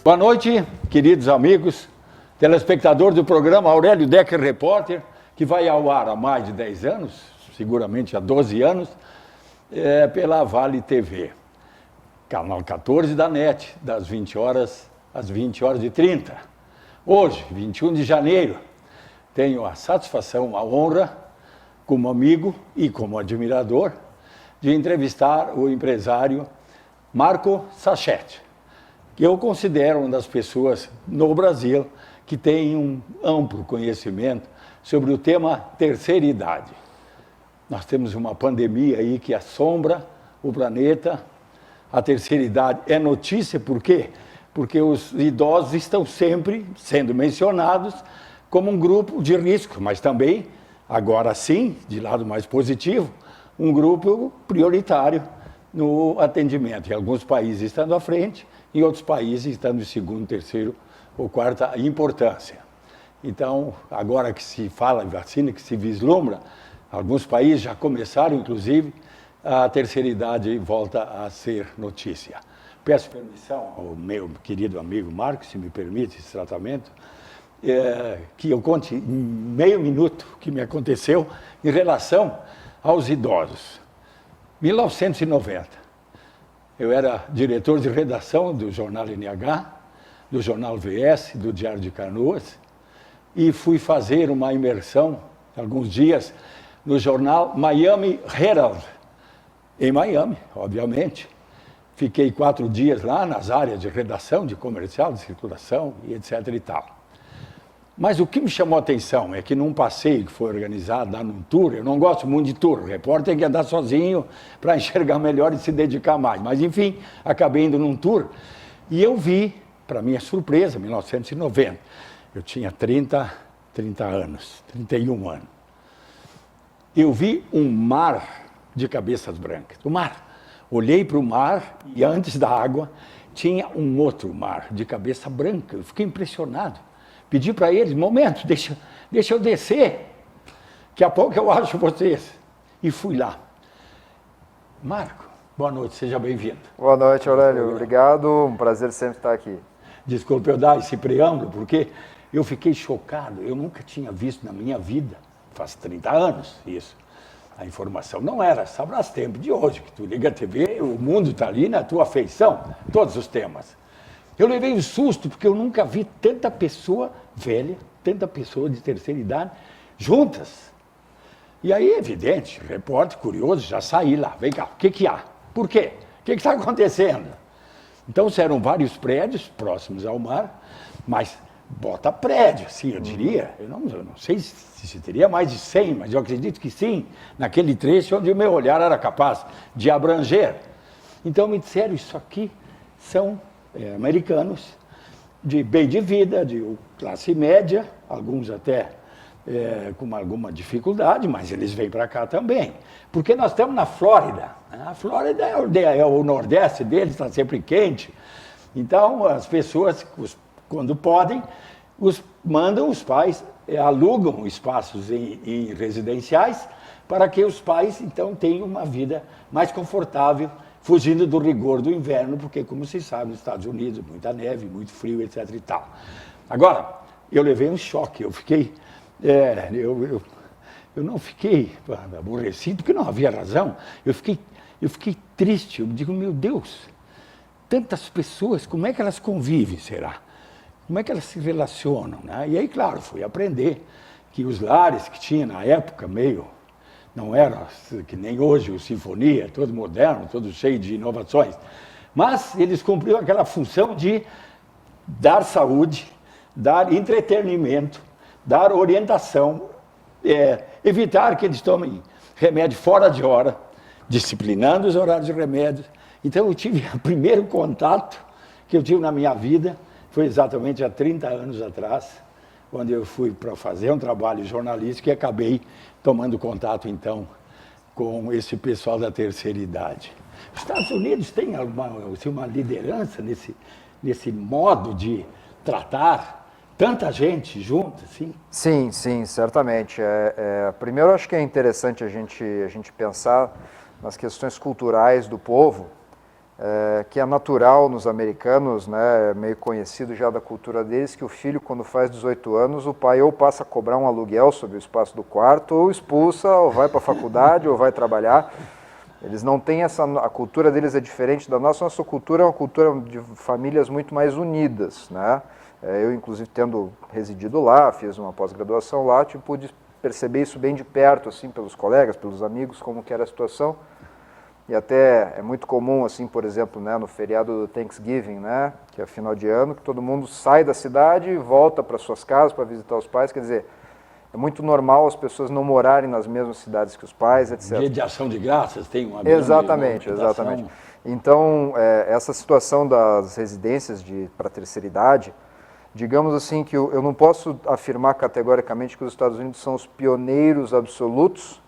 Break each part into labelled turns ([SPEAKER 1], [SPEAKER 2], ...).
[SPEAKER 1] Boa noite, queridos amigos, telespectador do programa Aurélio Decker Repórter, que vai ao ar há mais de 10 anos, seguramente há 12 anos, pela Vale TV, canal 14 da NET, das 20 horas às 20h30. Hoje, 21 de janeiro, tenho a satisfação, a honra, como amigo e como admirador, de entrevistar o empresário Marco Sachete, que eu considero uma das pessoas no Brasil que tem um amplo conhecimento sobre o tema terceira idade. Nós temos uma pandemia aí que assombra o planeta. A terceira idade é notícia, por quê? Porque os idosos estão sempre sendo mencionados como um grupo de risco, mas também, agora sim, de lado mais positivo, um grupo prioritário no atendimento. Em alguns países estando à frente, em outros países estando em segundo, terceiro ou quarta importância. Então, agora que se fala em vacina, que se vislumbra, alguns países já começaram, inclusive, a terceira idade volta a ser notícia. Peço permissão ao meu querido amigo Marco, se me permite esse tratamento, que eu conte em meio minuto o que me aconteceu em relação aos idosos. 1990. Eu era diretor de redação do jornal NH, do jornal VS, do Diário de Canoas, e fui fazer uma imersão, alguns dias, no jornal Miami Herald, em Miami, obviamente. Fiquei 4 dias lá nas áreas de redação, de comercial, de circulação e etc. e tal. Mas o que me chamou a atenção é que num passeio que foi organizado lá num tour, eu não gosto muito de tour, o repórter tem que andar sozinho para enxergar melhor e se dedicar mais. Mas enfim, acabei indo num tour e eu vi, para minha surpresa, 1990, eu tinha 30 anos, 31 anos. Eu vi um mar de cabeças brancas, o mar. Olhei para o mar e antes da água tinha um outro mar de cabeça branca, eu fiquei impressionado. Pedi para eles, momento, deixa eu descer, daqui a pouco eu acho vocês. E fui lá. Marco, boa noite, seja bem-vindo.
[SPEAKER 2] Boa noite, Aurélio, obrigado, um prazer sempre estar aqui.
[SPEAKER 1] Desculpe eu dar esse preâmbulo, porque eu fiquei chocado, eu nunca tinha visto na minha vida, faz 30 anos isso, a informação não era, sabrás tempo de hoje, que tu liga a TV, o mundo está ali na tua afeição, todos os temas. Eu levei um susto, porque eu nunca vi tanta pessoa velha, tanta pessoa de terceira idade, juntas. E aí, evidente, repórter curioso, já saí lá. Vem cá, o que há? Por quê? O que está acontecendo? Então, eram vários prédios próximos ao mar, mas bota prédio, assim, eu diria. Eu não sei se teria mais de 100, mas eu acredito que sim, naquele trecho onde o meu olhar era capaz de abranger. Então, me disseram, isso aqui são americanos de bem de vida, de classe média, alguns até com alguma dificuldade, mas eles vêm para cá também. Porque nós estamos na Flórida. A Flórida é o nordeste deles, está sempre quente. Então, as pessoas, quando podem, mandam os pais, alugam espaços em residenciais para que os pais, então, tenham uma vida mais confortável, fugindo do rigor do inverno, porque, como vocês sabem, nos Estados Unidos, muita neve, muito frio, etc. e tal. Agora, eu levei um choque, eu fiquei... eu não fiquei aborrecido, porque não havia razão. Eu fiquei triste, eu digo, meu Deus, tantas pessoas, como é que elas convivem, será? Como é que elas se relacionam, né? E aí, claro, fui aprender que os lares que tinha na época, meio... Não era que nem hoje o Sinfonia, todo moderno, todo cheio de inovações. Mas eles cumpriam aquela função de dar saúde, dar entretenimento, dar orientação, evitar que eles tomem remédio fora de hora, disciplinando os horários de remédios. Então eu tive o primeiro contato que eu tive na minha vida, foi exatamente há 30 anos atrás, quando eu fui para fazer um trabalho jornalístico e acabei tomando contato, então, com esse pessoal da terceira idade. Os Estados Unidos têm uma liderança nesse modo de tratar tanta gente junto, assim?
[SPEAKER 2] Sim, sim, certamente. Primeiro, acho que é interessante a gente pensar nas questões culturais do povo, que é natural nos americanos, né, é meio conhecido já da cultura deles, que o filho, quando faz 18 anos, o pai ou passa a cobrar um aluguel sobre o espaço do quarto, ou expulsa, ou vai para a faculdade, ou vai trabalhar. Eles não têm a cultura deles é diferente da nossa. Nossa cultura é uma cultura de famílias muito mais unidas, né? Eu, inclusive, tendo residido lá, fiz uma pós-graduação lá, pude perceber isso bem de perto, assim, pelos colegas, pelos amigos, como que era a situação. E até é muito comum, assim, por exemplo, né, no feriado do Thanksgiving, né, que é final de ano, que todo mundo sai da cidade e volta para suas casas para visitar os pais. Quer dizer, é muito normal as pessoas não morarem nas mesmas cidades que os pais, etc.
[SPEAKER 1] Dia de ação de graças tem uma
[SPEAKER 2] Exatamente. Então, essa situação das residências para a terceira idade, digamos assim que eu não posso afirmar categoricamente que os Estados Unidos são os pioneiros absolutos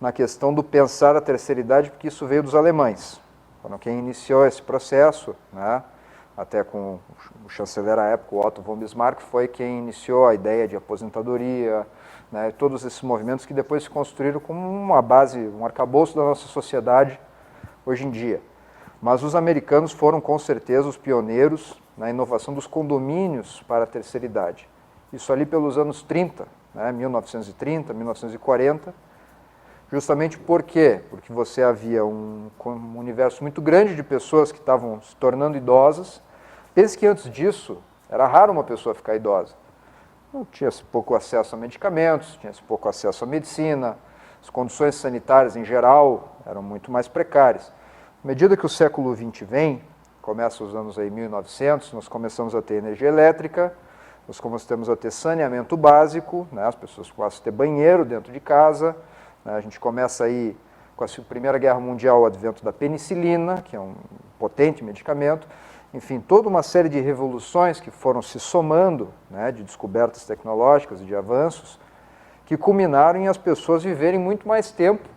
[SPEAKER 2] na questão do pensar a terceira idade, porque isso veio dos alemães. Foram quem iniciou esse processo, né? Até com o chanceler à época, o Otto von Bismarck, foi quem iniciou a ideia de aposentadoria, né? Todos esses movimentos que depois se construíram como uma base, um arcabouço da nossa sociedade hoje em dia. Mas os americanos foram, com certeza, os pioneiros na inovação dos condomínios para a terceira idade. Isso ali pelos anos 30, né? 1930, 1940, justamente por quê? Porque você havia um universo muito grande de pessoas que estavam se tornando idosas. Pense que antes disso, era raro uma pessoa ficar idosa. Não tinha-se pouco acesso a medicamentos, tinha-se pouco acesso à medicina, as condições sanitárias em geral eram muito mais precárias. À medida que o século XX vem, começa os anos aí 1900, nós começamos a ter energia elétrica, nós começamos a ter saneamento básico, né? As pessoas começam a ter banheiro dentro de casa, né? A gente começa aí com a Primeira Guerra Mundial, o advento da penicilina, que é um potente medicamento. Enfim, toda uma série de revoluções que foram se somando, né, de descobertas tecnológicas e de avanços, que culminaram em as pessoas viverem muito mais tempo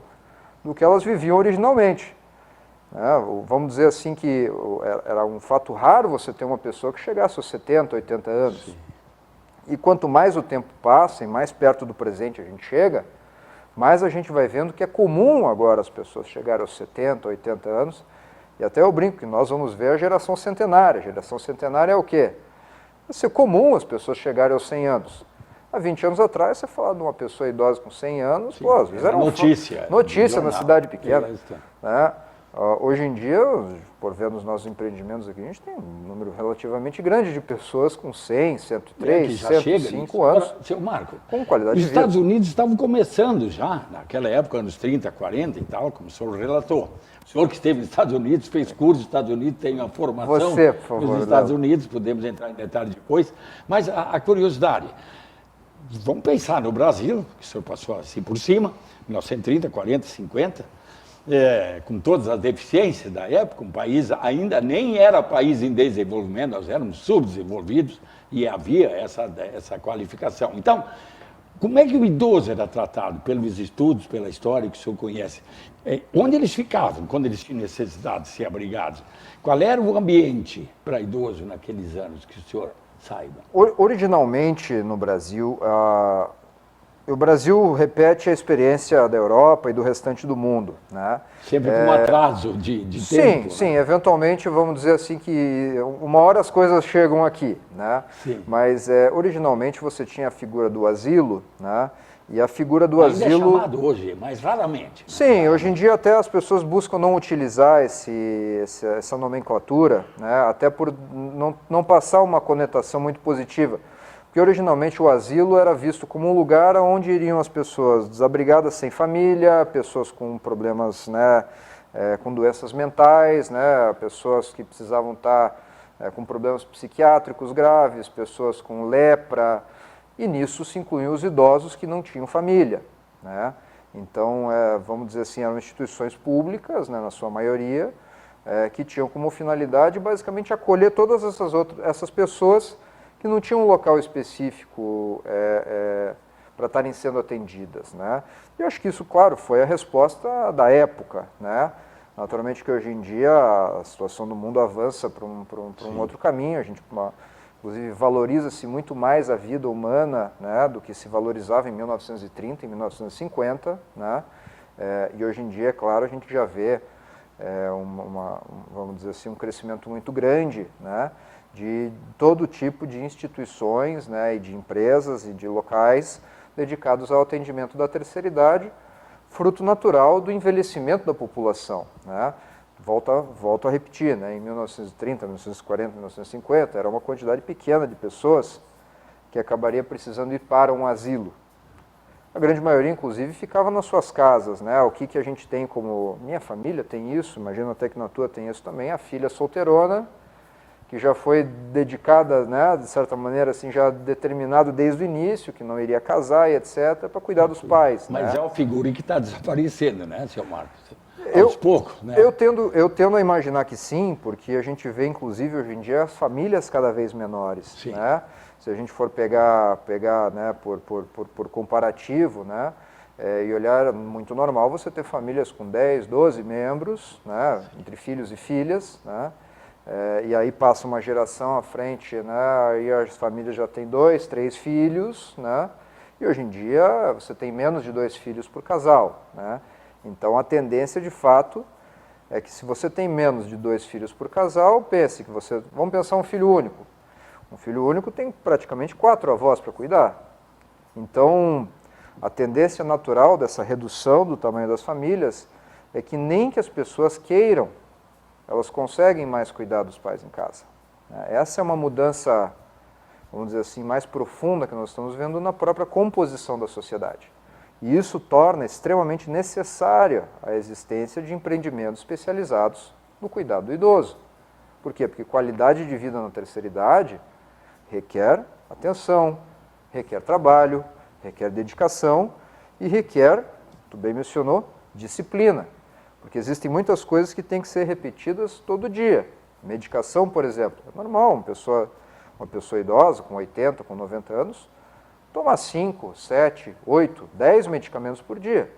[SPEAKER 2] do que elas viviam originalmente. Vamos dizer assim que era um fato raro você ter uma pessoa que chegasse aos 70, 80 anos. Sim. E quanto mais o tempo passa e mais perto do presente a gente chega, mais a gente vai vendo que é comum agora as pessoas chegarem aos 70, 80 anos. E até eu brinco que nós vamos ver a geração centenária. A geração centenária é o quê? Vai ser comum as pessoas chegarem aos 100 anos. Há 20 anos atrás, você falava de uma pessoa idosa com 100 anos,
[SPEAKER 1] sim,
[SPEAKER 2] pô, às vezes era notícia na cidade pequena. Né? Hoje em dia, por ver nos nossos empreendimentos aqui, a gente tem um número relativamente grande de pessoas com 100, 103, 105 anos.
[SPEAKER 1] Agora, seu Marco,
[SPEAKER 2] com qualidade de vida.
[SPEAKER 1] Os Estados Unidos estavam começando já, naquela época, anos 30, 40 e tal, como o senhor relatou. O senhor que esteve nos Estados Unidos, fez curso nos Estados Unidos, tem uma formação
[SPEAKER 2] por favor,
[SPEAKER 1] nos Estados Unidos, podemos entrar em detalhes depois. Mas a curiosidade, vamos pensar no Brasil, que o senhor passou assim por cima, 1930, 40, 50, com todas as deficiências da época, um país ainda nem era país em desenvolvimento, nós éramos subdesenvolvidos e havia essa qualificação. Então, como é que o idoso era tratado pelos estudos, pela história que o senhor conhece? Onde eles ficavam quando eles tinham necessidade de ser abrigados? Qual era o ambiente para idoso naqueles anos que o senhor saiba?
[SPEAKER 2] Originalmente no Brasil, o Brasil repete a experiência da Europa e do restante do mundo, né?
[SPEAKER 1] Sempre com um atraso de tempo.
[SPEAKER 2] Sim, eventualmente vamos dizer assim que uma hora as coisas chegam aqui, né?
[SPEAKER 1] Sim.
[SPEAKER 2] Mas originalmente você tinha a figura do asilo, né? E a figura do asilo...
[SPEAKER 1] Ainda é chamado hoje, mas raramente.
[SPEAKER 2] Sim, hoje em dia até as pessoas buscam não utilizar essa nomenclatura, né? Até por não passar uma conotação muito positiva. Porque originalmente o asilo era visto como um lugar onde iriam as pessoas desabrigadas, sem família, pessoas com problemas, né, com doenças mentais, né, pessoas que precisavam estar com problemas psiquiátricos graves, pessoas com lepra, e nisso se incluíam os idosos que não tinham família, né? Então, vamos dizer assim, eram instituições públicas, né, na sua maioria, que tinham como finalidade basicamente acolher todas essas pessoas que não tinham um local específico para estarem sendo atendidas, né? E eu acho que isso, claro, foi a resposta da época, né? Naturalmente que hoje em dia a situação do mundo avança para um outro caminho, a gente inclusive valoriza-se muito mais a vida humana, né, do que se valorizava em 1930, em 1950, né? E hoje em dia, é claro, a gente já vê vamos dizer assim, um crescimento muito grande, né, de todo tipo de instituições, né, e de empresas e de locais dedicados ao atendimento da terceira idade, fruto natural do envelhecimento da população, né? Volto a repetir, né? Em 1930, 1940, 1950, era uma quantidade pequena de pessoas que acabaria precisando ir para um asilo. A grande maioria, inclusive, ficava nas suas casas, né? O que a gente tem como... Minha família tem isso, imagino até que na tua tem isso também, a filha solteirona, que já foi dedicada, né, de certa maneira, assim, já determinado desde o início, que não iria casar e etc., para cuidar dos pais.
[SPEAKER 1] Mas
[SPEAKER 2] né?
[SPEAKER 1] é uma figura que está desaparecendo, né, seu Marcos? Aos poucos, né?
[SPEAKER 2] Eu tendo a imaginar que sim, porque a gente vê, inclusive, hoje em dia, as famílias cada vez menores.
[SPEAKER 1] Sim.
[SPEAKER 2] Né? Se a gente for pegar né, por comparativo, né, e olhar, muito normal você ter famílias com 10, 12 membros, né, entre filhos e filhas, né? E aí passa uma geração à frente, né, aí as famílias já têm 2, 3 filhos, né, e hoje em dia você tem menos de 2 filhos por casal, né. Então a tendência de fato é que se você tem menos de 2 filhos por casal, pense que vamos pensar um filho único. Um filho único tem praticamente 4 avós para cuidar. Então a tendência natural dessa redução do tamanho das famílias é que nem que as pessoas queiram, elas conseguem mais cuidar dos pais em casa. Essa é uma mudança, vamos dizer assim, mais profunda que nós estamos vendo na própria composição da sociedade. E isso torna extremamente necessária a existência de empreendimentos especializados no cuidado do idoso. Por quê? Porque qualidade de vida na terceira idade requer atenção, requer trabalho, requer dedicação e requer, tu bem mencionou, disciplina. Porque existem muitas coisas que têm que ser repetidas todo dia. Medicação, por exemplo, é normal, uma pessoa idosa, com 80, com 90 anos, tomar 5, 7, 8, 10 medicamentos por dia.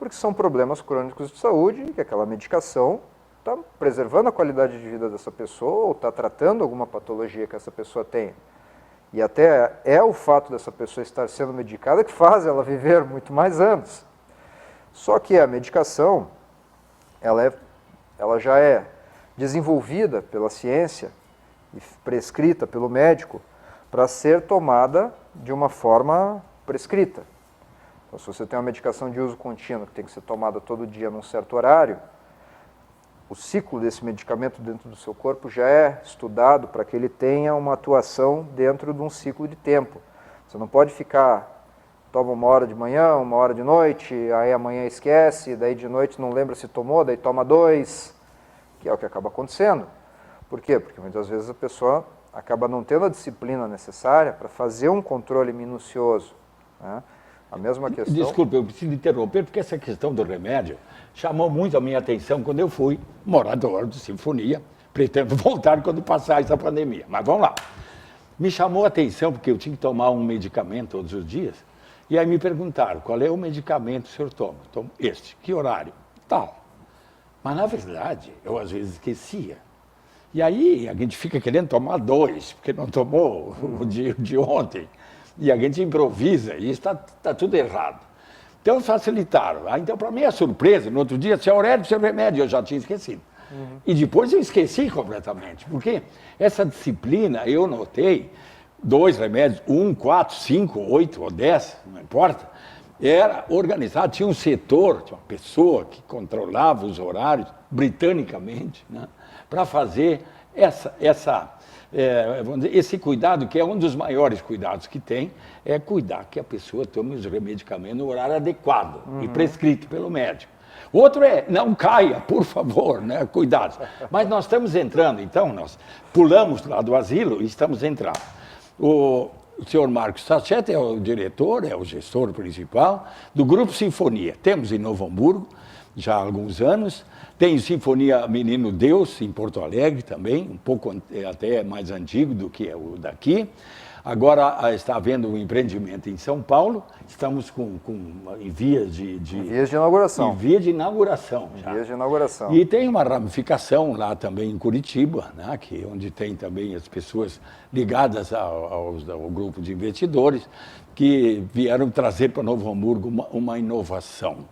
[SPEAKER 2] Porque são problemas crônicos de saúde e que aquela medicação está preservando a qualidade de vida dessa pessoa ou está tratando alguma patologia que essa pessoa tenha. E até é o fato dessa pessoa estar sendo medicada que faz ela viver muito mais anos. Só que a medicação, ela já é desenvolvida pela ciência e prescrita pelo médico para ser tomada de uma forma prescrita. Então, se você tem uma medicação de uso contínuo que tem que ser tomada todo dia num certo horário, o ciclo desse medicamento dentro do seu corpo já é estudado para que ele tenha uma atuação dentro de um ciclo de tempo. Você não pode toma 1 hora de manhã, 1 hora de noite, aí amanhã esquece, daí de noite não lembra se tomou, daí toma 2, que é o que acaba acontecendo. Por quê? Porque muitas vezes a pessoa acaba não tendo a disciplina necessária para fazer um controle minucioso, né? A mesma questão...
[SPEAKER 1] Desculpe, eu preciso interromper, porque essa questão do remédio chamou muito a minha atenção quando eu fui morador de Sinfonia, pretendo voltar quando passar essa pandemia. Mas vamos lá. Me chamou a atenção porque eu tinha que tomar um medicamento todos os dias, e aí me perguntaram, qual é o medicamento que o senhor toma? Tomo este. Que horário? Tal. Mas, na verdade, eu às vezes esquecia. E aí a gente fica querendo tomar 2, porque não tomou o de ontem. E a gente improvisa, e isso está tudo errado. Então facilitaram. Então, para mim, a surpresa, no outro dia, seu Aurélio, seu remédio, eu já tinha esquecido. E depois eu esqueci completamente, porque essa disciplina, eu notei, 2 remédios, 1, 4, 5, 8 ou 10, não importa, era organizado, tinha um setor, tinha uma pessoa que controlava os horários, britanicamente, né, para fazer vamos dizer, esse cuidado, que é um dos maiores cuidados que tem, é cuidar que a pessoa tome os medicamentos no horário adequado e prescrito pelo médico. Outro é, não caia, por favor, né? Cuidado. Mas nós estamos entrando, então, nós pulamos lá do asilo e estamos entrando. O senhor Marcos Sachete é o diretor, é o gestor principal do Grupo Sinfonia. Temos em Novo Hamburgo, já há alguns anos. Tem Sinfonia Menino Deus, em Porto Alegre também, um pouco até mais antigo do que o daqui. Agora está havendo um empreendimento em São Paulo, estamos em vias de
[SPEAKER 2] vias de inauguração.
[SPEAKER 1] Em vias de inauguração.
[SPEAKER 2] Já. Vias de inauguração.
[SPEAKER 1] E tem uma ramificação lá também em Curitiba, né, onde tem também as pessoas ligadas ao grupo de investidores que vieram trazer para Novo Hamburgo uma inovação.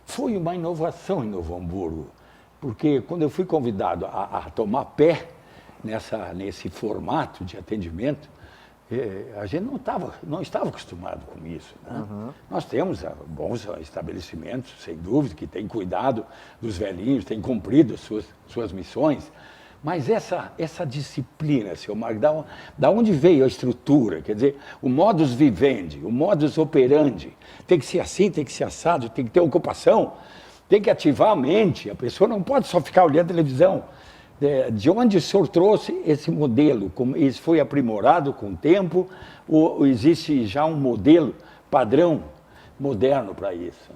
[SPEAKER 1] Foi uma inovação em Novo Hamburgo, porque quando eu fui convidado a tomar pé nesse formato de atendimento, a gente não estava acostumado com isso. Né? Uhum. Nós temos bons estabelecimentos, sem dúvida, que têm cuidado dos velhinhos, têm cumprido as suas missões, mas essa disciplina, seu Marco, da onde veio a estrutura? Quer dizer, o modus vivendi, o modus operandi, tem que ser assim, tem que ser assado, tem que ter ocupação, tem que ativar a mente, a pessoa não pode só ficar olhando televisão. De onde o senhor trouxe esse modelo? Como isso foi aprimorado com o tempo? Ou existe já um modelo padrão moderno para isso?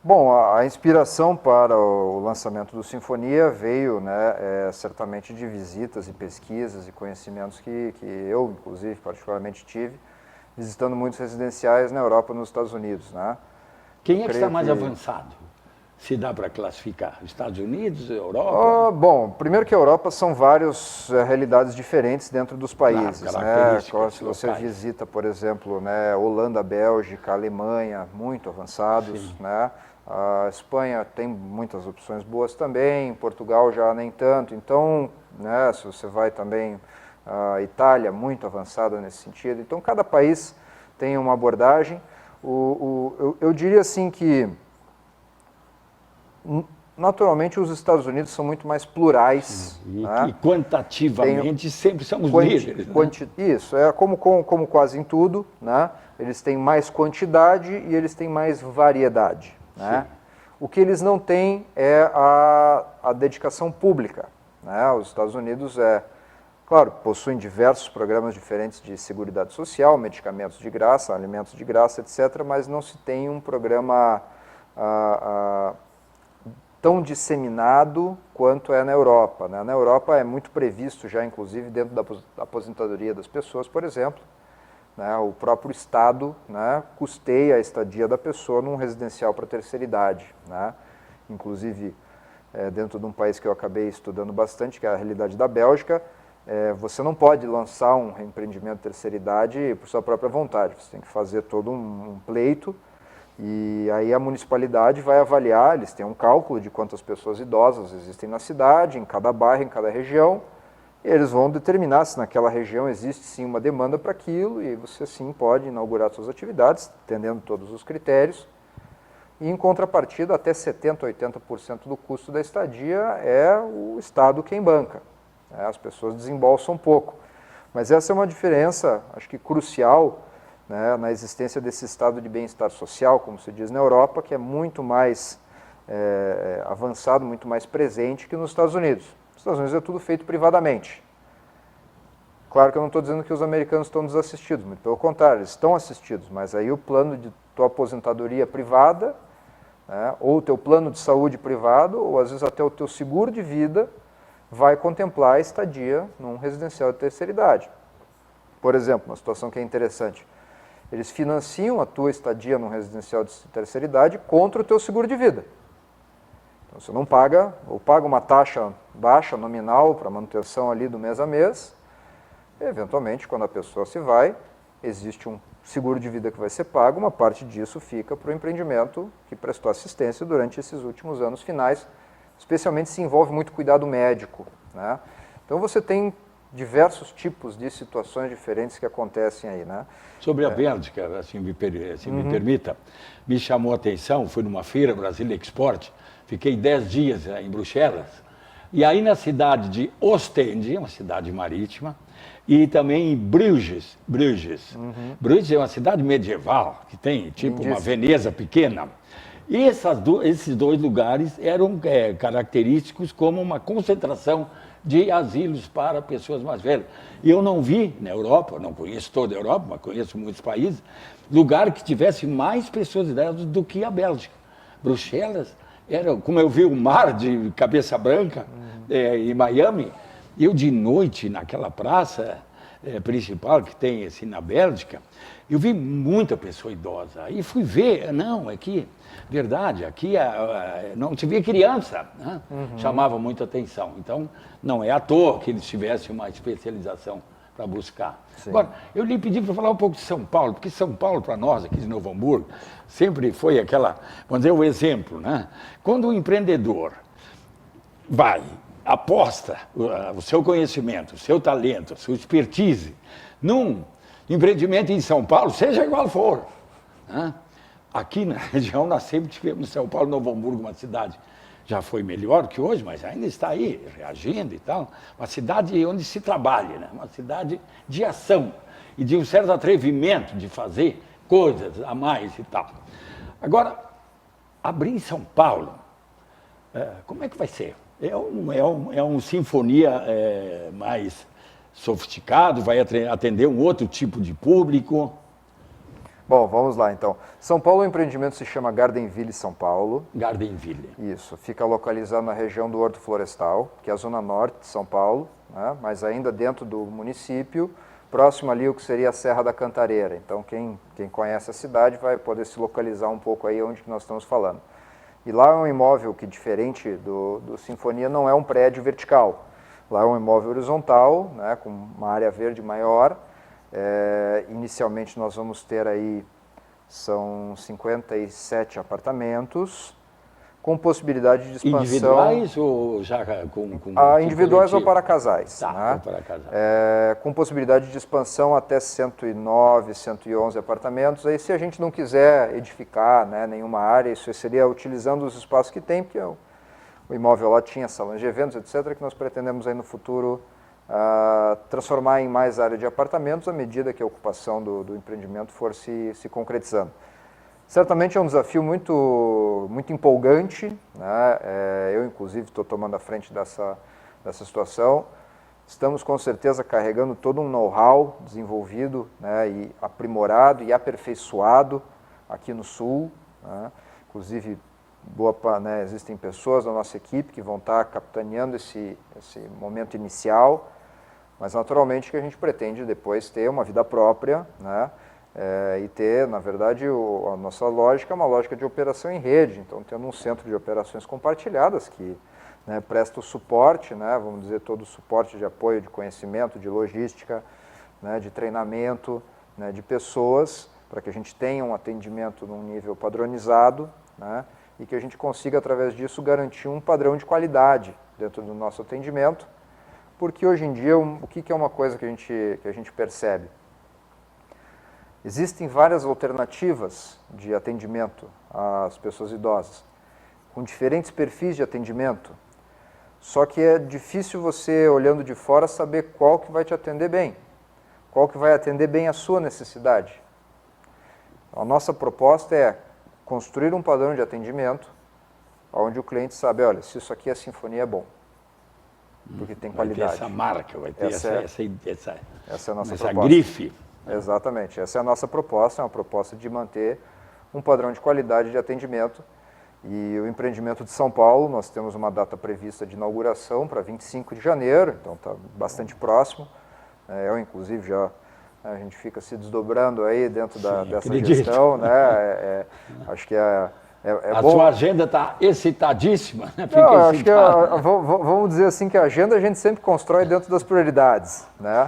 [SPEAKER 2] Bom, a inspiração para o lançamento do Sinfonia veio, né, certamente de visitas e pesquisas e conhecimentos que eu, inclusive, particularmente tive, visitando muitos residenciais na Europa e nos Estados Unidos. Né?
[SPEAKER 1] Quem é que está mais avançado? Se dá para classificar? Estados Unidos, Europa?
[SPEAKER 2] Bom, primeiro que a Europa são várias realidades diferentes dentro dos países. Claro, né? Se você visita, por exemplo, né, Holanda, Bélgica, Alemanha, muito avançados. Né? A Espanha tem muitas opções boas também, Portugal já nem tanto. Então, né, se você vai também a Itália, muito avançada nesse sentido. Então, cada país tem uma abordagem. Eu diria assim que naturalmente os Estados Unidos são muito mais plurais.
[SPEAKER 1] Né? E quantitativamente sempre são os líderes. Né?
[SPEAKER 2] Isso, como quase em tudo, né? Eles têm mais quantidade e eles têm mais variedade. Né? O que eles não têm é a dedicação pública. Né? Os Estados Unidos, claro, possuem diversos programas diferentes de seguridade social, medicamentos de graça, alimentos de graça, etc., mas não se tem um programa tão disseminado quanto é na Europa. Né? Na Europa é muito previsto já, inclusive, dentro da aposentadoria das pessoas, por exemplo, né? O próprio Estado, né, custeia a estadia da pessoa num residencial para terceira idade. Né? Inclusive, dentro de um país que eu acabei estudando bastante, que é a realidade da Bélgica, você não pode lançar um empreendimento de terceira idade por sua própria vontade, você tem que fazer todo um pleito. E aí a municipalidade vai avaliar, eles têm um cálculo de quantas pessoas idosas existem na cidade, em cada bairro, em cada região, e eles vão determinar se naquela região existe sim uma demanda para aquilo, e você sim pode inaugurar suas atividades, atendendo todos os critérios, e em contrapartida até 70%, 80% do custo da estadia é o Estado quem banca. As pessoas desembolsam pouco. Mas essa é uma diferença, acho que crucial, né, na existência desse estado de bem-estar social, como se diz na Europa, que é muito mais avançado, muito mais presente que nos Estados Unidos. Nos Estados Unidos é tudo feito privadamente. Claro que eu não estou dizendo que os americanos estão desassistidos, muito pelo contrário, eles estão assistidos, mas aí o plano de tua aposentadoria privada, né, ou o teu plano de saúde privado, ou às vezes até o teu seguro de vida, vai contemplar a estadia num residencial de terceira idade. Por exemplo, uma situação que é interessante, eles financiam a tua estadia num residencial de terceira idade contra o teu seguro de vida. Então, você não paga, ou paga uma taxa baixa, nominal, para manutenção ali do mês a mês, e, eventualmente, quando a pessoa se vai, existe um seguro de vida que vai ser pago, uma parte disso fica para o empreendimento que prestou assistência durante esses últimos anos finais, especialmente se envolve muito cuidado médico. Né? Então, você tem diversos tipos de situações diferentes que acontecem aí, né?
[SPEAKER 1] Sobre a Bélgica, assim me permita, me chamou a atenção, fui numa feira, Brasília Export, fiquei 10 dias em Bruxelas, e aí na cidade de Ostende, uma cidade marítima, e também em Bruges. Bruges é uma cidade medieval, que tem tipo uma Veneza pequena, E esses dois lugares eram característicos como uma concentração de asilos para pessoas mais velhas. E eu não vi na Europa, não conheço toda a Europa, mas conheço muitos países, lugar que tivesse mais pessoas idosas do que a Bélgica. Bruxelas era, como eu vi o mar de cabeça branca em Miami, eu de noite naquela praça principal que tem assim, na Bélgica, eu vi muita pessoa idosa. Aí fui ver, não, aqui, verdade, aqui não se via criança, né? Chamava muita atenção. Então, não é à toa que eles tivessem uma especialização para buscar. Sim. Agora, eu lhe pedi para falar um pouco de São Paulo, porque São Paulo, para nós aqui de Novo Hamburgo, sempre foi aquela, vamos dizer, o exemplo, né? Quando um empreendedor vai, aposta o seu conhecimento, o seu talento, a sua expertise num empreendimento em São Paulo, seja igual for, né? Aqui na região nós sempre tivemos São Paulo, Novo Hamburgo, uma cidade já foi melhor que hoje, mas ainda está aí, reagindo e tal. Uma cidade onde se trabalha, né? Uma cidade de ação e de um certo atrevimento de fazer coisas a mais e tal. Agora, abrir em São Paulo, como é que vai ser? É um sinfonia mais sofisticado, vai atender um outro tipo de público?
[SPEAKER 2] Bom, vamos lá então. São Paulo, o empreendimento se chama Gardenville São Paulo.
[SPEAKER 1] Gardenville.
[SPEAKER 2] Isso, fica localizado na região do Horto Florestal, que é a zona norte de São Paulo, né? Mas ainda dentro do município, próximo ali o que seria a Serra da Cantareira. Então quem conhece a cidade vai poder se localizar um pouco aí onde que nós estamos falando. E lá é um imóvel que, diferente do Sinfonia, não é um prédio vertical. Lá é um imóvel horizontal, né, com uma área verde maior. Inicialmente nós vamos ter aí, são 57 apartamentos, com possibilidade de expansão...
[SPEAKER 1] Individuais ou já com
[SPEAKER 2] individuais coletivo? Ou para casais.
[SPEAKER 1] Tá,
[SPEAKER 2] né?
[SPEAKER 1] ou para casais.
[SPEAKER 2] Com possibilidade de expansão até 109, 111 apartamentos. Aí se a gente não quiser edificar, né, nenhuma área, isso seria utilizando os espaços que tem, porque o imóvel lá tinha salões de eventos, etc., que nós pretendemos aí no futuro transformar em mais área de apartamentos à medida que a ocupação do empreendimento for se concretizando. Certamente é um desafio muito empolgante, né? Eu, inclusive, estou tomando a frente dessa situação. Estamos, com certeza, carregando todo um know-how desenvolvido, né, e aprimorado e aperfeiçoado aqui no Sul, né? Inclusive, existem pessoas da nossa equipe que vão estar capitaneando esse momento inicial, mas naturalmente que a gente pretende depois ter uma vida própria, né? E ter, na verdade, a nossa lógica é uma lógica de operação em rede, então tendo um centro de operações compartilhadas que, né, presta o suporte, né, vamos dizer, todo o suporte de apoio, de conhecimento, de logística, né, de treinamento, né, de pessoas, para que a gente tenha um atendimento num nível padronizado, né, e que a gente consiga, através disso, garantir um padrão de qualidade dentro do nosso atendimento, porque hoje em dia, o que é uma coisa que a gente percebe? Existem várias alternativas de atendimento às pessoas idosas, com diferentes perfis de atendimento, só que é difícil você, olhando de fora, saber qual que vai te atender bem, qual que vai atender bem a sua necessidade. A nossa proposta é construir um padrão de atendimento onde o cliente sabe, olha, se isso aqui é Sinfonia, é bom, porque tem qualidade.
[SPEAKER 1] Vai ter essa marca, vai ter essa
[SPEAKER 2] é a nossa
[SPEAKER 1] proposta.
[SPEAKER 2] Grife. Exatamente, essa é a nossa proposta, é uma proposta de manter um padrão de qualidade de atendimento. E o empreendimento de São Paulo, nós temos uma data prevista de inauguração para 25 de janeiro, então está bastante próximo. Eu, inclusive, a gente fica se desdobrando aí dentro dessa gestão, né? Acho que
[SPEAKER 1] a
[SPEAKER 2] bom.
[SPEAKER 1] Sua agenda está excitadíssima, né?
[SPEAKER 2] Não, acho que vamos dizer assim que a agenda a gente sempre constrói dentro das prioridades, né?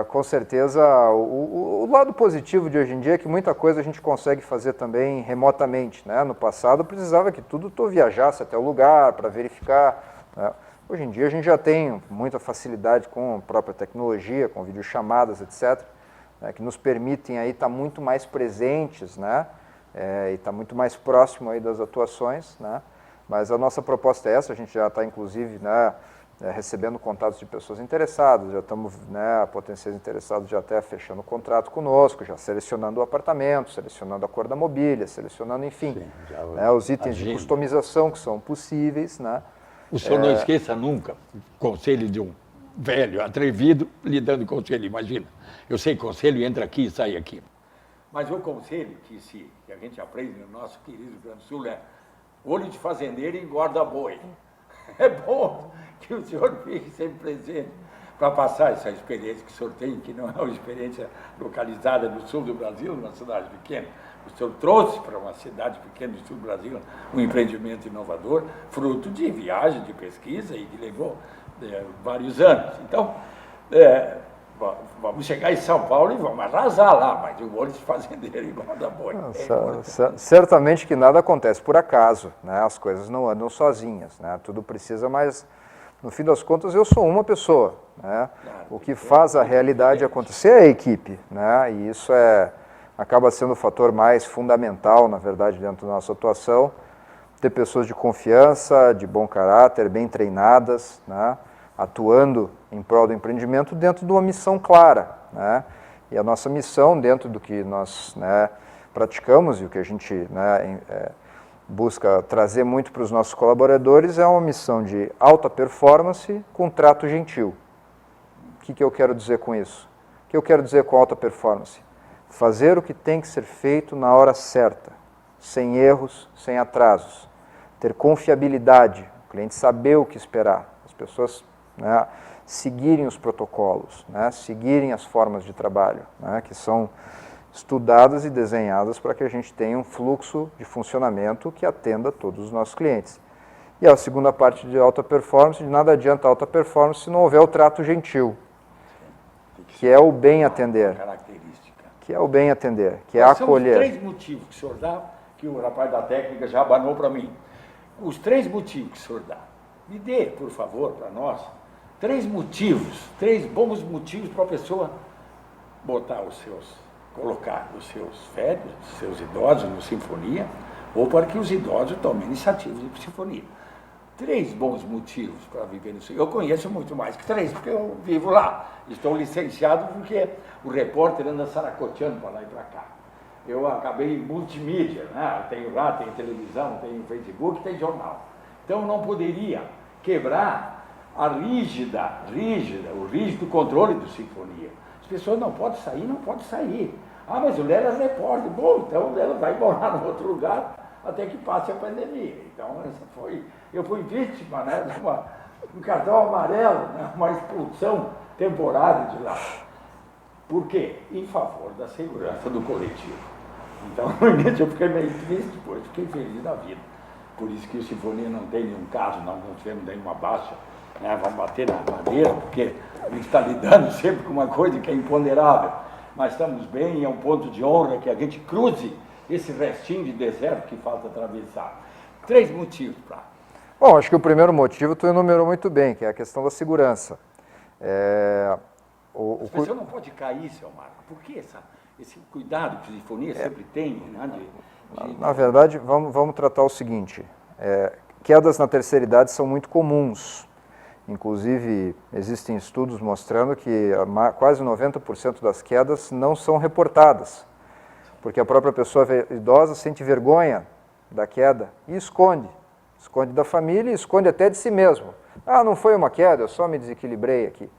[SPEAKER 2] Com certeza, o lado positivo de hoje em dia é que muita coisa a gente consegue fazer também remotamente, né? No passado precisava que tudo tu viajasse até o lugar para verificar, né? Hoje em dia a gente já tem muita facilidade com a própria tecnologia, com videochamadas, etc., né, que nos permitem aí estar muito mais presentes, né? E está muito mais próximo aí das atuações, né? Mas a nossa proposta é essa, a gente já está, inclusive, né, recebendo contatos de pessoas interessadas, já estamos, potenciais interessados já até fechando o contrato conosco, já selecionando o apartamento, selecionando a cor da mobília, selecionando, enfim, sim, os itens de customização que são possíveis.
[SPEAKER 1] O senhor não esqueça nunca o conselho de um velho, atrevido, lhe dando conselho, imagina. Eu sei, conselho entra aqui e sai aqui. Mas o conselho que a gente aprende no nosso querido Rio Grande do Sul é olho de fazendeiro engorda boi. É bom que o senhor fique sempre presente para passar essa experiência que o senhor tem, que não é uma experiência localizada no sul do Brasil, numa cidade pequena. O senhor trouxe para uma cidade pequena do sul do Brasil um empreendimento inovador, fruto de viagem, de pesquisa e que levou vários anos. Então, vamos chegar em São Paulo e vamos arrasar lá, mas o olho de fazendeiro engorda boi.
[SPEAKER 2] Certamente que nada acontece por acaso, as coisas não andam sozinhas, tudo precisa, mas no fim das contas eu sou uma pessoa. O que faz a realidade acontecer é a equipe, e isso acaba sendo o fator mais fundamental, na verdade, dentro da nossa atuação, ter pessoas de confiança, de bom caráter, bem treinadas, atuando em prol do empreendimento dentro de uma missão clara. E a nossa missão, dentro do que nós praticamos e o que a gente busca trazer muito para os nossos colaboradores, é uma missão de alta performance com trato gentil. O que eu quero dizer com isso? O que eu quero dizer com alta performance? Fazer o que tem que ser feito na hora certa, sem erros, sem atrasos. Ter confiabilidade, o cliente saber o que esperar, as pessoas seguirem os protocolos, seguirem as formas de trabalho, que são estudadas e desenhadas para que a gente tenha um fluxo de funcionamento que atenda todos os nossos clientes. E a segunda parte de alta performance, de nada adianta alta performance se não houver o trato gentil, que é o bem atender. Que é o bem atender, que é acolher.
[SPEAKER 1] São os 3 motivos que o senhor dá, que o rapaz da técnica já abanou para mim. Os 3 motivos que o senhor dá. Me dê, por favor, para nós, 3 motivos, 3 bons motivos para a pessoa colocar os seus velhos, os seus idosos no Sinfonia, ou para que os idosos tomem iniciativas de Sinfonia. 3 bons motivos para viver no Sinfonia. Eu conheço muito mais que 3, porque eu vivo lá. Estou licenciado porque o repórter anda saracoteando para lá e para cá. Eu acabei em multimídia, tenho lá, tenho televisão, tenho Facebook, tenho jornal. Então eu não poderia quebrar o rígido controle do Sinfonia. As pessoas não podem sair. Ah, mas o Lela é repórter. Bom, então o Lela vai morar em outro lugar até que passe a pandemia. Então eu fui vítima de um cartão amarelo, uma expulsão temporária de lá. Por quê? Em favor da segurança do coletivo. Então, no início eu fiquei meio triste, depois fiquei feliz da vida. Por isso que o Sinfonia não tem nenhum caso, nós não tivemos nenhuma baixa. Vamos bater na madeira, porque a gente está lidando sempre com uma coisa que é imponderável. Mas estamos bem, é um ponto de honra que a gente cruze esse restinho de deserto que falta atravessar. 3 motivos para...
[SPEAKER 2] Bom, acho que o primeiro motivo tu enumerou muito bem, que é a questão da segurança.
[SPEAKER 1] O senhor não pode cair, seu Marco. Por que esse cuidado que a Sinfonia sempre tem?
[SPEAKER 2] Na verdade, vamos tratar o seguinte. Quedas na terceira idade são muito comuns. Inclusive, existem estudos mostrando que quase 90% das quedas não são reportadas, porque a própria pessoa idosa sente vergonha da queda e esconde. Esconde da família e esconde até de si mesmo. Ah, não foi uma queda, eu só me desequilibrei aqui.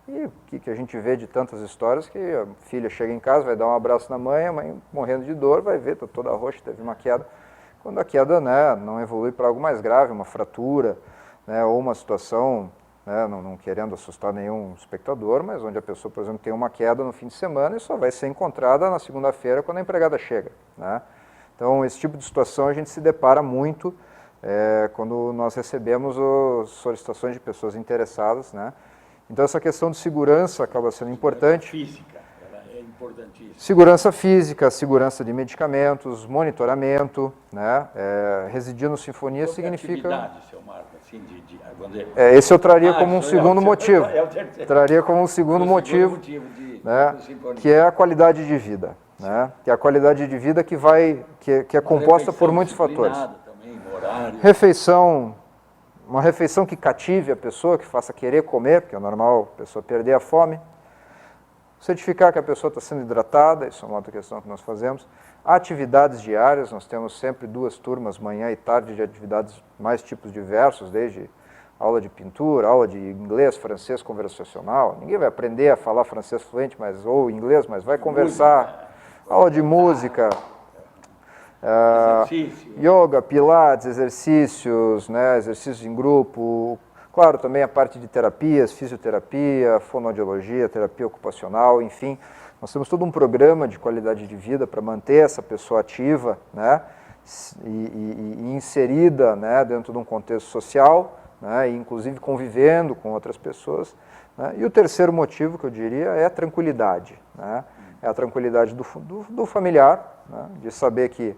[SPEAKER 2] E o que a gente vê de tantas histórias, que a filha chega em casa, vai dar um abraço na mãe, a mãe morrendo de dor, vai ver, está toda roxa, teve uma queda. Quando a queda não evolui para algo mais grave, uma fratura, ou uma situação, não querendo assustar nenhum espectador, mas onde a pessoa, por exemplo, tem uma queda no fim de semana e só vai ser encontrada na segunda-feira quando a empregada chega. Então, esse tipo de situação a gente se depara muito quando nós recebemos solicitações de pessoas interessadas. Então, essa questão de segurança acaba sendo importante.
[SPEAKER 1] Física, ela é importantíssima.
[SPEAKER 2] Segurança física, segurança de medicamentos, monitoramento, residir no Sinfonia significa...
[SPEAKER 1] Atividade, seu Marco, assim,
[SPEAKER 2] esse eu traria como um segundo motivo. Traria como um segundo motivo, que é a qualidade de vida. Que é a qualidade de vida que é composta por muitos fatores.
[SPEAKER 1] Também, horário.
[SPEAKER 2] Refeição uma refeição que cative a pessoa, que faça querer comer, porque é normal a pessoa perder a fome. Certificar que a pessoa está sendo hidratada, isso é uma outra questão que nós fazemos. Atividades diárias, nós temos sempre 2 turmas, manhã e tarde, de atividades mais tipos diversos, desde aula de pintura, aula de inglês, francês conversacional. Ninguém vai aprender a falar francês fluente, ou inglês, mas vai conversar. Aula de música, yoga, pilates, exercícios, né, exercícios em grupo. Claro, também a parte de terapias, fisioterapia, fonoaudiologia, terapia ocupacional, enfim. Nós temos todo um programa de qualidade de vida para manter essa pessoa ativa, né, e inserida, né, dentro de um contexto social, né, e inclusive convivendo com outras pessoas. Né. E o terceiro motivo que eu diria é a tranquilidade. Né, é a tranquilidade do familiar, né, de saber que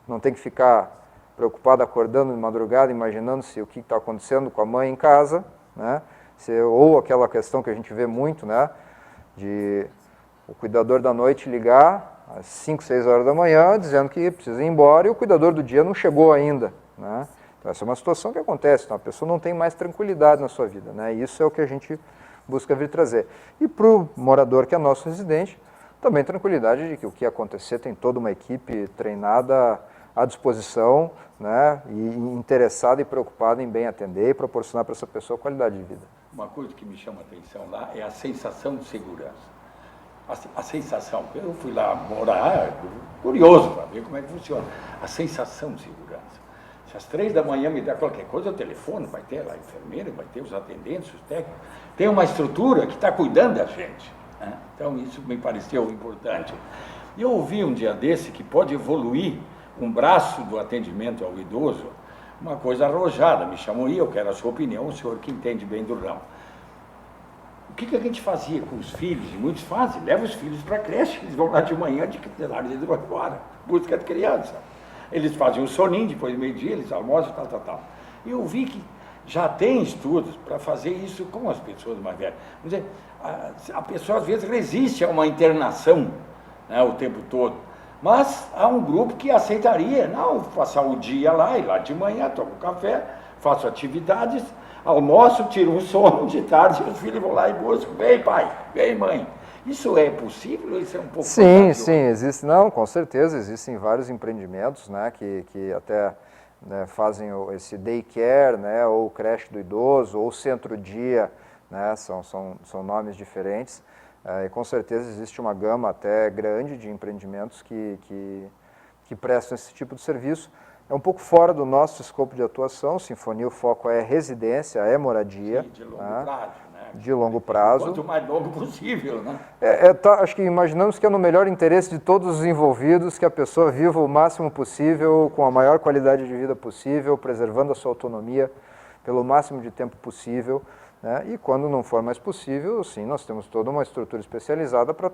[SPEAKER 2] não tem que ficar preocupado acordando de madrugada, imaginando-se o que está acontecendo com a mãe em casa, né? Ou aquela questão que a gente vê muito, né? De o cuidador da noite ligar às 5, 6 horas da manhã, dizendo que precisa ir embora e o cuidador do dia não chegou ainda, né? Então essa é uma situação que acontece, então a pessoa não tem mais tranquilidade na sua vida, né? E isso é o que a gente busca vir trazer. E para o morador que é nosso residente, também tranquilidade de que o que acontecer tem toda uma equipe treinada à disposição, né, e interessada e preocupada em bem atender e proporcionar para essa pessoa qualidade de vida.
[SPEAKER 1] Uma coisa que me chama a atenção lá é a sensação de segurança. A sensação, eu fui lá morar, curioso para ver como é que funciona. A sensação de segurança. Se às 3 da manhã me der qualquer coisa, eu telefono, vai ter lá a enfermeira, vai ter os atendentes, os técnicos. Tem uma estrutura que está cuidando da gente. Né? Então isso me pareceu importante. E eu ouvi um dia desse que pode evoluir um braço do atendimento ao idoso, uma coisa arrojada, me chamou e eu quero a sua opinião, o senhor que entende bem do ramo. O que a gente fazia com os filhos? E muitos fazem, levam os filhos para a creche, eles vão lá de manhã, de tarde eles vão embora, busca de criança. Eles fazem um soninho, depois do meio-dia, eles almoçam, tal. E eu vi que já tem estudos para fazer isso com as pessoas mais velhas. Vamos dizer, a pessoa às vezes resiste a uma internação, né, o tempo todo. Mas há um grupo que aceitaria, não, passar o dia lá, ir lá de manhã, tomo café, faço atividades, almoço, tiro um sono de tarde, os filhos vão lá e buscam, vem pai, vem mãe. Isso é possível? Isso é um pouco...
[SPEAKER 2] Sim, existe, não, com certeza, existem vários empreendimentos, né, que até, né, fazem esse daycare, né, ou creche do idoso, ou centro-dia, né, são nomes diferentes. E com certeza existe uma gama até grande de empreendimentos que prestam esse tipo de serviço. É um pouco fora do nosso escopo de atuação. Sinfonia, o foco é residência, é moradia.
[SPEAKER 1] Sim, de longo prazo, né?
[SPEAKER 2] De longo prazo.
[SPEAKER 1] Quanto mais longo possível, né?
[SPEAKER 2] Acho que imaginamos que é no melhor interesse de todos os envolvidos que a pessoa viva o máximo possível, com a maior qualidade de vida possível, preservando a sua autonomia pelo máximo de tempo possível. Né? E quando não for mais possível, sim, nós temos toda uma estrutura especializada para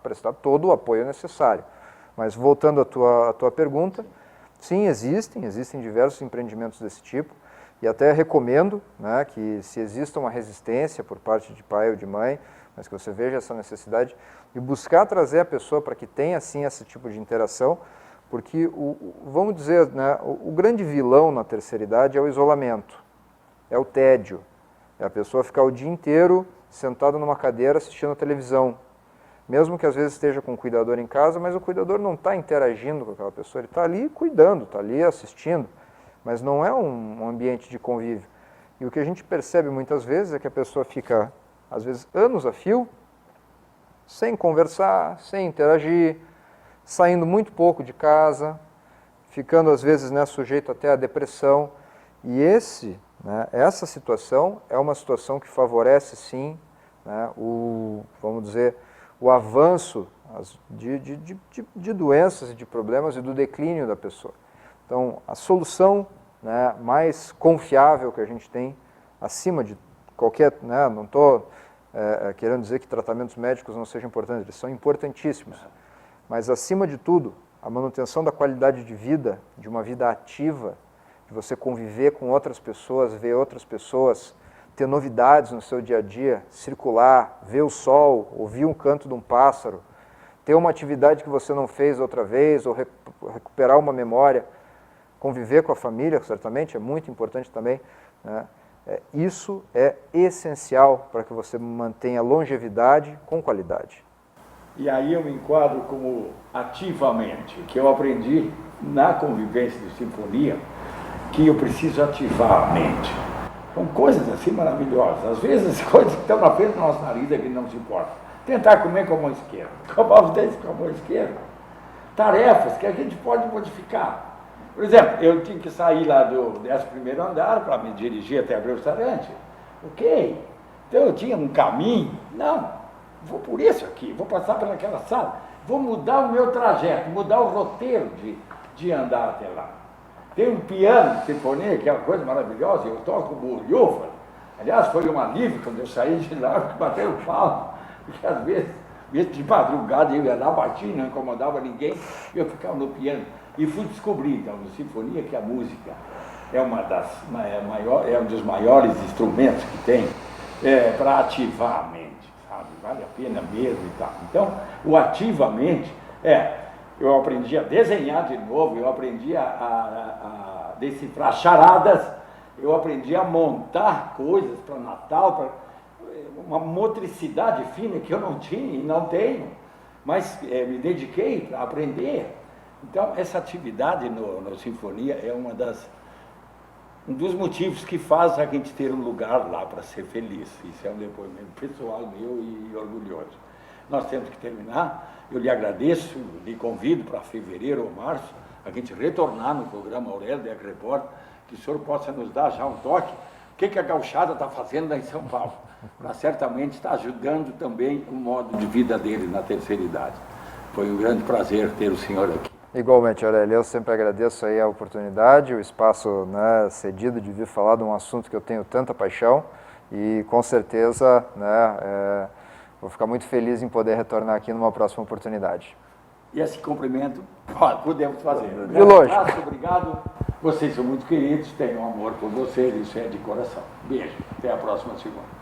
[SPEAKER 2] prestar todo o apoio necessário. Mas voltando à tua pergunta, sim, existem diversos empreendimentos desse tipo, e até recomendo, né, que se exista uma resistência por parte de pai ou de mãe, mas que você veja essa necessidade de buscar trazer a pessoa para que tenha, sim, esse tipo de interação, porque, vamos dizer, né, o grande vilão na terceira idade é o isolamento, é o tédio. É a pessoa ficar o dia inteiro sentada numa cadeira assistindo a televisão. Mesmo que às vezes esteja com o cuidador em casa, mas o cuidador não está interagindo com aquela pessoa, ele está ali cuidando, está ali assistindo, mas não é um ambiente de convívio. E o que a gente percebe muitas vezes é que a pessoa fica, às vezes, anos a fio, sem conversar, sem interagir, saindo muito pouco de casa, ficando às vezes, né, sujeito até à depressão. E essa situação é uma situação que favorece, sim, né, vamos dizer, o avanço de doenças e de problemas e do declínio da pessoa. Então, a solução, né, mais confiável que a gente tem, acima de qualquer... Né, não estou querendo dizer que tratamentos médicos não sejam importantes, eles são importantíssimos. Mas, acima de tudo, a manutenção da qualidade de vida, de uma vida ativa, de você conviver com outras pessoas, ver outras pessoas, ter novidades no seu dia a dia, circular, ver o sol, ouvir um canto de um pássaro, ter uma atividade que você não fez outra vez, ou recuperar uma memória, conviver com a família, certamente, é muito importante também. né? Isso é essencial para que você mantenha longevidade com qualidade.
[SPEAKER 1] E aí eu me enquadro como ativamente, que eu aprendi na convivência de sinfonia, que eu preciso ativar a mente. São coisas assim maravilhosas. Às vezes, coisas que estão na frente do nosso nariz é que não se importa. Tentar comer com a mão esquerda, comer os dentes com a mão esquerda. Tarefas que a gente pode modificar. Por exemplo, eu tinha que sair lá do 11º andar para me dirigir até o restaurante. Ok. Então eu tinha um caminho. Não, vou por isso aqui, vou passar pelaquela sala. Vou mudar o meu trajeto, mudar o roteiro de andar até lá. Tem um piano de sinfonia, que é uma coisa maravilhosa, eu toco bulhofa. Aliás, foi um alívio quando eu saí de lá, porque bateu o pau, porque às vezes, mesmo de madrugada, eu ia lá, batia, não incomodava ninguém, e eu ficava no piano. E fui descobrir, então, na sinfonia, que a música é um dos maiores instrumentos que tem para ativar a mente, sabe? Vale a pena mesmo e tal. Então, o ativamente eu aprendi a desenhar de novo, eu aprendi a decifrar charadas, eu aprendi a montar coisas para Natal, uma motricidade fina que eu não tinha e não tenho, mas me dediquei para aprender. Então, essa atividade no Sinfonia é um dos motivos que faz a gente ter um lugar lá para ser feliz. Isso é um depoimento pessoal meu e orgulhoso. Nós temos que terminar. Eu lhe agradeço, lhe convido para fevereiro ou março, a gente retornar no programa Aurélio Decker Repórter, que o senhor possa nos dar já um toque. O que a gauchada está fazendo lá em São Paulo? Para certamente estar ajudando também o modo de vida dele na terceira idade. Foi um grande prazer ter o senhor aqui.
[SPEAKER 2] Igualmente, Aurélio, eu sempre agradeço aí a oportunidade, o espaço, né, cedido de vir falar de um assunto que eu tenho tanta paixão e com certeza, né, vou ficar muito feliz em poder retornar aqui numa próxima oportunidade.
[SPEAKER 1] E esse cumprimento podemos fazer.
[SPEAKER 2] De longe.
[SPEAKER 1] Muito obrigado. Vocês são muito queridos, tenho amor por vocês, isso é de coração. Beijo. Até a próxima segunda.